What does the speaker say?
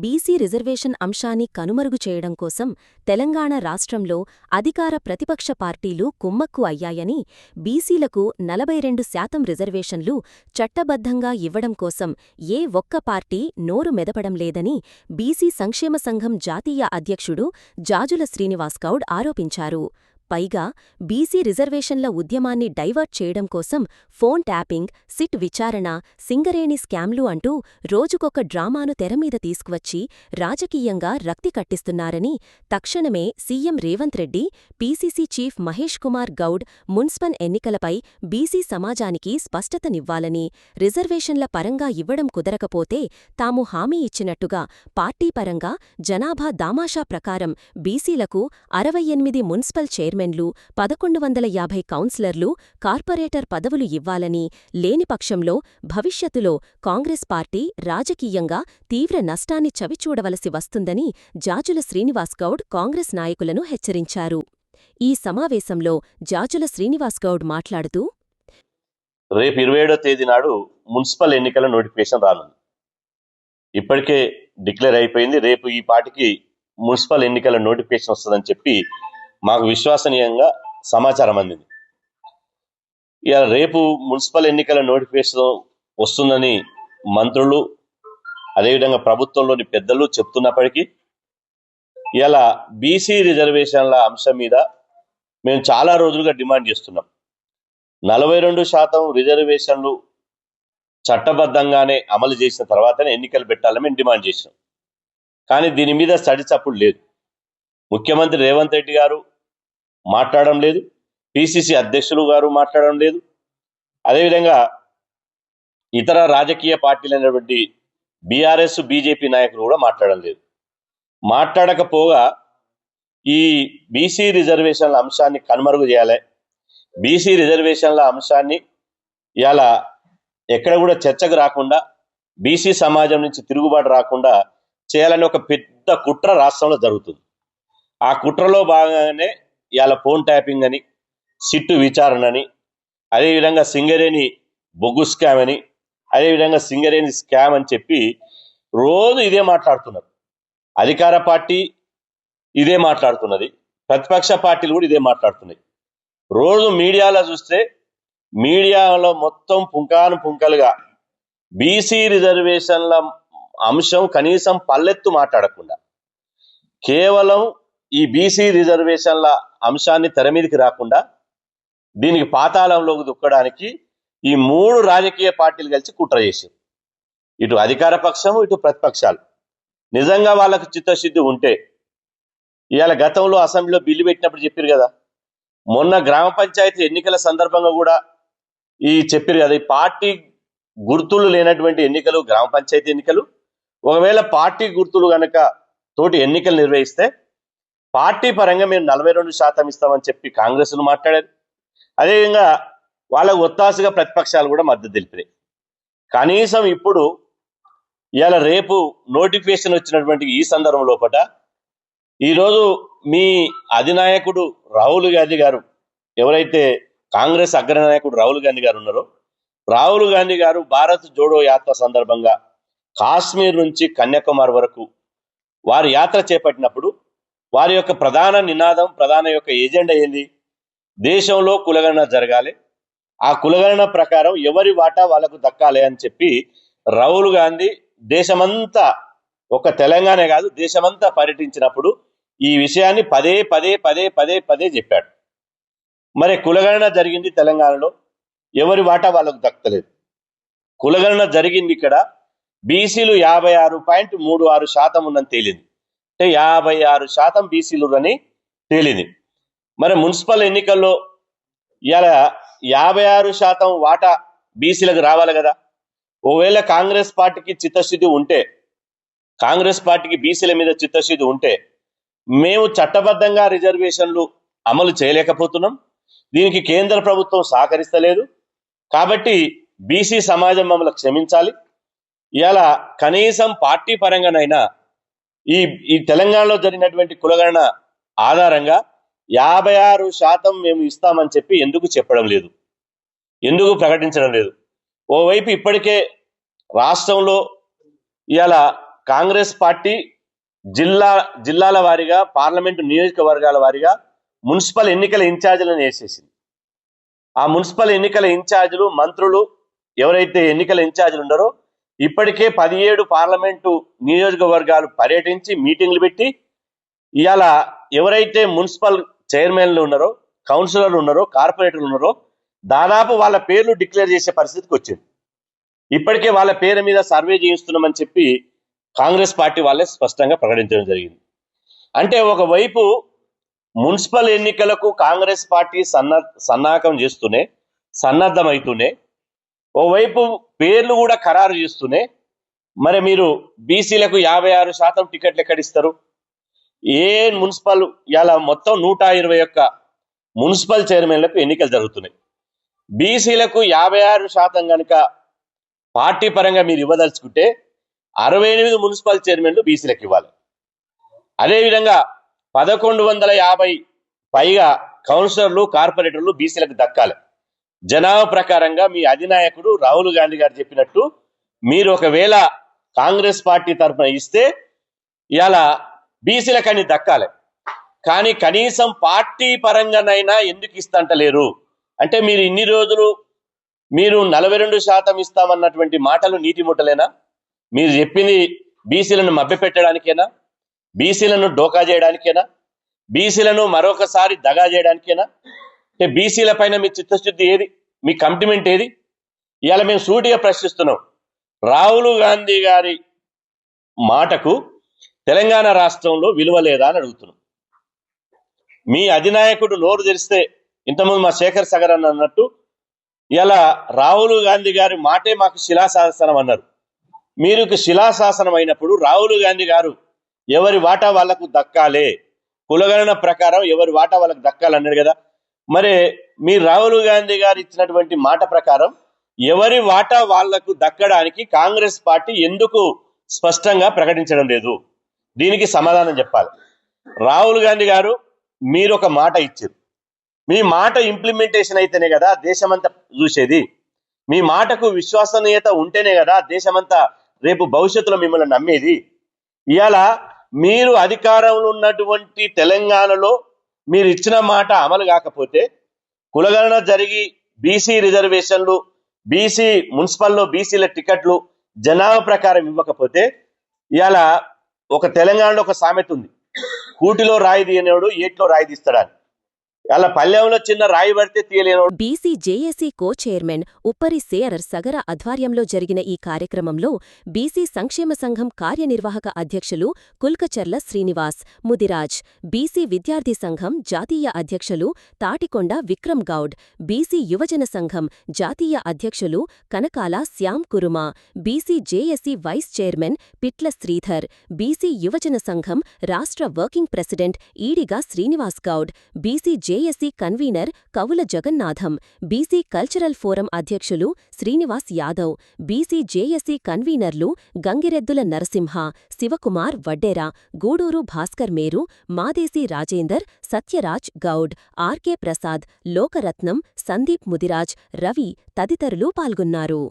BC reservation అంశాన్ని కనుమరుగు చేయడం కోసం తెలంగాణ రాష్ట్రంలో అధికార ప్రతిపక్ష పార్టీలు కుమ్మక్కు అయ్యాయని, బీసీలకు 42% రిజర్వేషన్లు చట్టబద్ధంగా ఇవ్వడం కోసం ఏ ఒక్క పార్టీ నోరు మెదపడం లేదని బీసీ సంక్షేమ సంఘం జాతీయ అధ్యక్షుడు జాజుల శ్రీనివాస్గౌడ్ ఆరోపించారు. పైగా బీసీ రిజర్వేషన్ల ఉద్యమాన్ని డైవర్ట్ చేయడం కోసం ఫోన్ ట్యాపింగ్, సిట్ విచారణ, సింగరేణి స్కామ్లు అంటూ రోజుకొక డ్రామాను తెరమీద తీసుకువచ్చి రాజకీయంగా రక్తి కట్టిస్తున్నారని, తక్షణమే CM Revanth Reddy, PCC chief Mahesh Kumar Goud municipal ఎన్నికలపై బీసీ సమాజానికి స్పష్టతనివ్వాలని, రిజర్వేషన్ల పరంగా ఇవ్వడం కుదరకపోతే తాము హామీ ఇచ్చినట్టుగా పార్టీ పరంగా జనాభా దామాషా ప్రకారం బీసీలకు 68 మున్సిపల్ చైర్మన్లు, 1150 కౌన్సిలర్లు, కార్పొరేటర్ పదవులు ఇవ్వాలని, లేని పక్షంలో భవిష్యత్తులో కాంగ్రెస్ పార్టీ రాజకీయంగా తీవ్ర నష్టాన్ని చవిచూడవలసి వస్తుందని జాజుల శ్రీనివాస్గౌడ్ కాంగ్రెస్ నాయకులను హెచ్చరించారు. ఈ సమావేశంలో జాజుల శ్రీనివాస్గౌడ్ మాట్లాడుతూ, రేపు 27వ తేదీ నాడు మున్సిపల్ ఎన్నికల నోటిఫికేషన్ రానుంది. ఇప్పటికే డిక్లేర్ అయిపోయింది. రేపు ఈ పార్టీకి మున్సిపల్ ఎన్నికల నోటిఫికేషన్ వస్తుందని చెప్పి మాకు విశ్వసనీయంగా సమాచారం అందింది. ఇక రేపు మున్సిపల్ ఎన్నికల నోటిఫికేషన్ వస్తుందని మంత్రులు, అదేవిధంగా ప్రభుత్వంలోని పెద్దలు చెప్తున్నప్పటికీ ఇలా బీసీ రిజర్వేషన్ల అంశం మీద మేము చాలా రోజులుగా డిమాండ్ చేస్తున్నాం. 42% రిజర్వేషన్లు చట్టబద్ధంగానే అమలు చేసిన తర్వాతనే ఎన్నికలు పెట్టాలని మేము డిమాండ్ చేసినాం. కానీ దీని మీద సడిచప్పుడు లేదు. ముఖ్యమంత్రి రేవంత్ రెడ్డి గారు మాట్లాడడం లేదు, పిసిసి అధ్యక్షులు గారు మాట్లాడడం లేదు, అదేవిధంగా ఇతర రాజకీయ పార్టీలైనటువంటి బీఆర్ఎస్, బీజేపీ నాయకులు కూడా మాట్లాడడం లేదు. మాట్లాడకపోగా ఈ బీసీ రిజర్వేషన్ల అంశాన్ని కనుమరుగు చేయాలి, బీసీ రిజర్వేషన్ల అంశాన్ని ఇలా ఎక్కడ కూడా చర్చకు రాకుండా, బీసీ సమాజం నుంచి తిరుగుబాటు రాకుండా చేయాలని ఒక పెద్ద కుట్ర రాష్ట్రంలో జరుగుతుంది. ఆ కుట్రలో భాగంగానే ఇవాళ ఫోన్ ట్యాపింగ్ అని, సిట్టు విచారణ అని, అదేవిధంగా సింగరేణి బొగ్గు స్కామ్ అని, అదేవిధంగా సింగరేణి స్కామ్ అని చెప్పి రోజు ఇదే మాట్లాడుతున్నారు. అధికార పార్టీ ఇదే మాట్లాడుతున్నది, ప్రతిపక్ష పార్టీలు కూడా ఇదే మాట్లాడుతున్నాయి. రోజు మీడియాలో చూస్తే మీడియాలో మొత్తం పుంకాను పుంకలుగా బీసీ రిజర్వేషన్ల అంశం కనీసం పల్లెత్తు మాట్లాడకుండా కేవలం ఈ బీసీ రిజర్వేషన్ల అంశాన్ని తెర మీదకి రాకుండా దీనికి పాతాళంలోకి దుక్కడానికి ఈ 3 రాజకీయ పార్టీలు కలిసి కుట్ర చేశారు. ఇటు అధికార పక్షము, ఇటు ప్రతిపక్షాలు. నిజంగా వాళ్ళకు చిత్తశుద్ధి ఉంటే ఇవాళ గతంలో అసెంబ్లీలో బిల్లు పెట్టినప్పుడు చెప్పారు కదా, మొన్న గ్రామ పంచాయతీ ఎన్నికల సందర్భంగా కూడా చెప్పారు కదా, ఈ పార్టీ గుర్తులు లేనటువంటి ఎన్నికలు గ్రామ పంచాయతీ ఎన్నికలు, ఒకవేళ పార్టీ గుర్తులు గనక తోటి ఎన్నికలు నిర్వహిస్తే పార్టీ పరంగా మేము 42% ఇస్తామని చెప్పి కాంగ్రెస్ను మాట్లాడారు. అదేవిధంగా వాళ్ళకు ఒత్తాసుగా ప్రతిపక్షాలు కూడా మద్దతు తెలిపినాయి. కనీసం ఇప్పుడు ఇవాళ రేపు నోటిఫికేషన్ వచ్చినటువంటి ఈ సందర్భం లోపల ఈరోజు మీ అధినాయకుడు రాహుల్ గాంధీ గారు, ఎవరైతే కాంగ్రెస్ అగ్రనాయకుడు రాహుల్ గాంధీ గారు ఉన్నారో, రాహుల్ గాంధీ గారు భారత్ జోడో యాత్ర సందర్భంగా కాశ్మీర్ నుంచి కన్యాకుమారి వరకు వారు యాత్ర చేపట్టినప్పుడు వారి యొక్క ప్రధాన నినాదం, ప్రధాన యొక్క ఎజెండా ఏంది? దేశంలో కులగణన జరగాలి, ఆ కులగణన ప్రకారం ఎవరి వాటా వాళ్ళకు దక్కాలి అని చెప్పి రాహుల్ గాంధీ దేశమంతా, ఒక తెలంగాణ కాదు దేశమంతా పర్యటించినప్పుడు ఈ విషయాన్ని పదే పదే పదే పదే పదే చెప్పాడు. మరి కులగణన జరిగింది తెలంగాణలో, ఎవరి వాటా వాళ్ళకు దక్కలేదు. కులగణన జరిగింది ఇక్కడ, బీసీలు 56.36% ఉన్నని తేలింది. అంటే 56% బీసీలు అని తేలింది. మరి మున్సిపల్ ఎన్నికల్లో ఇలా 56% వాటా బీసీలకు రావాలి కదా. ఒకవేళ కాంగ్రెస్ పార్టీకి చిత్తశుద్ధి ఉంటే, కాంగ్రెస్ పార్టీకి బీసీల మీద చిత్తశుద్ధి ఉంటే, మేము చట్టబద్ధంగా రిజర్వేషన్లు అమలు చేయలేకపోతున్నాం, దీనికి కేంద్ర ప్రభుత్వం సహకరిస్తలేదు, కాబట్టి బీసీ సమాజం మమ్మల్ని క్షమించాలి, ఇవాళ కనీసం పార్టీ పరంగానైనా ఈ తెలంగాణలో జరిగినటువంటి కులగణన ఆధారంగా 56% మేము ఇస్తామని చెప్పి ఎందుకు చెప్పడం లేదు, ఎందుకు ప్రకటించడం లేదు? ఓవైపు ఇప్పటికే రాష్ట్రంలో ఇవాళ కాంగ్రెస్ పార్టీ జిల్లాల వారీగా, పార్లమెంటు నియోజకవర్గాల వారీగా మున్సిపల్ ఎన్నికల ఇన్ఛార్జీలను వేసేసింది. ఆ మున్సిపల్ ఎన్నికల ఇన్ఛార్జీలు, మంత్రులు ఎవరైతే ఎన్నికల ఇన్ఛార్జీలు ఉన్నారో ఇప్పటికే 17 పార్లమెంటు నియోజకవర్గాలు పర్యటించి మీటింగ్లు పెట్టి ఇవాళ ఎవరైతే మున్సిపల్ చైర్మన్లు ఉన్నారో, కౌన్సిలర్లు ఉన్నారో, కార్పొరేటర్లు ఉన్నారో దాదాపు వాళ్ళ పేర్లు డిక్లేర్ చేసే పరిస్థితికి వచ్చింది. ఇప్పటికే వాళ్ళ పేరు మీద సర్వే చేయిస్తున్నామని చెప్పి కాంగ్రెస్ పార్టీ వాళ్ళే స్పష్టంగా ప్రకటించడం జరిగింది. అంటే ఒకవైపు మున్సిపల్ ఎన్నికలకు కాంగ్రెస్ పార్టీ సన్నద్ధమవుతూనే ఓవైపు పేర్లు కూడా ఖరారు చేస్తూనే మరి మీరు బీసీలకు 56% టికెట్లు ఎక్కడిస్తారు? ఏ మున్సిపల్ ఇలా మొత్తం 121 మున్సిపల్ చైర్మన్లకు ఎన్నికలు జరుగుతున్నాయి. బీసీలకు 56% కనుక పార్టీ పరంగా మీరు ఇవ్వదలుచుకుంటే 68 మున్సిపల్ చైర్మన్లు బీసీలకు ఇవ్వాలి. అదేవిధంగా 1150 పైగా కౌన్సిలర్లు, కార్పొరేటర్లు బీసీలకు దక్కాలి. జనాభా ప్రకారంగా మీ అధినాయకుడు రాహుల్ గాంధీ గారు చెప్పినట్టు మీరు ఒకవేళ కాంగ్రెస్ పార్టీ తరఫున ఇస్తే ఇలా బీసీలకు అని దక్కాలి. కానీ కనీసం పార్టీ పరంగానైనా ఎందుకు ఇస్తంటలేరు అంటే మీరు ఇన్ని రోజులు మీరు 42% ఇస్తామన్నటువంటి మాటలు నీటి ముట్టలేనా? మీరు చెప్పింది బీసీలను మభ్యపెట్టడానికేనా? బీసీలను డోకా చేయడానికేనా? బీసీలను మరొకసారి దగా చేయడానికేనా? అంటే బీసీల పైన మీ చిత్తశుద్ధి ఏది? మీ కమిట్మెంట్ ఏది? ఇవాళ మేము సూటిగా ప్రశ్నిస్తున్నాం. రాహుల్ గాంధీ గారి మాటకు తెలంగాణ రాష్ట్రంలో విలువ లేదా అని అడుగుతున్నాం. మీ అధినాయకుడు నోరు తెరిస్తే ఇంతకుముందు మా శేఖర్ సగర్ అన్నట్టు ఇలా రాహుల్ గాంధీ గారి మాటే మాకు శిలాశాసనం అన్నారు. మీరు శిలాశాసనం అయినప్పుడు రాహుల్ గాంధీ గారు ఎవరి వాటా వాళ్లకు దక్కాలే, కులగణన ప్రకారం ఎవరి వాటా వాళ్ళకు దక్కాలన్నాడు కదా. మరి మీ రాహుల్ గాంధీ గారు ఇచ్చినటువంటి మాట ప్రకారం ఎవరి వాటా వాళ్లకు దక్కడానికి కాంగ్రెస్ పార్టీ ఎందుకు స్పష్టంగా ప్రకటించడం లేదు? దీనికి సమాధానం చెప్పాలి. రాహుల్ గాంధీ గారు మీరు ఒక మాట ఇచ్చారు. మీ మాట ఇంప్లిమెంటేషన్ అయితేనే కదా దేశమంతా చూసేది. మీ మాటకు విశ్వసనీయత ఉంటేనే కదా దేశమంతా రేపు భవిష్యత్తులో మిమ్మల్ని నమ్మేది. ఇవాళ మీరు అధికారంలో ఉన్నటువంటి తెలంగాణలో మీరు ఇచ్చిన మాట అమలు కాకపోతే, కులగణన జరిగి బీసీ రిజర్వేషన్లు, బీసీ మున్సిపల్లో బీసీల టికెట్లు జనాభా ప్రకారం ఇవ్వకపోతే, ఇవాళ ఒక తెలంగాణలో ఒక సామెత ఉంది, కూటిలో రాయి తీయనేవాడు ఏట్లో రాయి తీస్తాడని. అలా పల్లెంలో చిన్న రాయి పడితే తీయలేనోడు. బీసీ జేఏసీ కో-చైర్మన్ ఉప్పరి శేఖర్ సగర ఆధ్వర్యంలో జరిగిన ఈ కార్యక్రమంలో బీసీ సంక్షేమ సంఘం కార్యనిర్వాహక అధ్యక్షులు కుల్కచర్ల శ్రీనివాస్, ముదిరాజ్, బీసీ విద్యార్థి సంఘం జాతీయ అధ్యక్షులు తాటికొండ విక్రమ్ గౌడ్, బీసీ యువజన సంఘం జాతీయ అధ్యక్షులు Kanakala Shyam Kuruma, BC JAC vice chairman Pitla Sridhar, BC యువజన సంఘం రాష్ట్ర working president Ediga Srinivas Goud, BC JAC convener Kavula Jagannatham, BC cultural forum అధ్యక్షులు శ్రీనివాస్ యాదవ్, బీసీ జేఏసీ కన్వీనర్లు గంగిరెద్దుల నరసింహ, శివకుమార్ వడ్డెర, గూడూరు భాస్కర్ మేరు, మాదేశీ రాజేందర్, సత్యరాజ్ గౌడ్, ఆర్కే ప్రసాద్, లోకరత్నం, సందీప్ ముదిరాజ్, రవి తదితరులు పాల్గొన్నారు.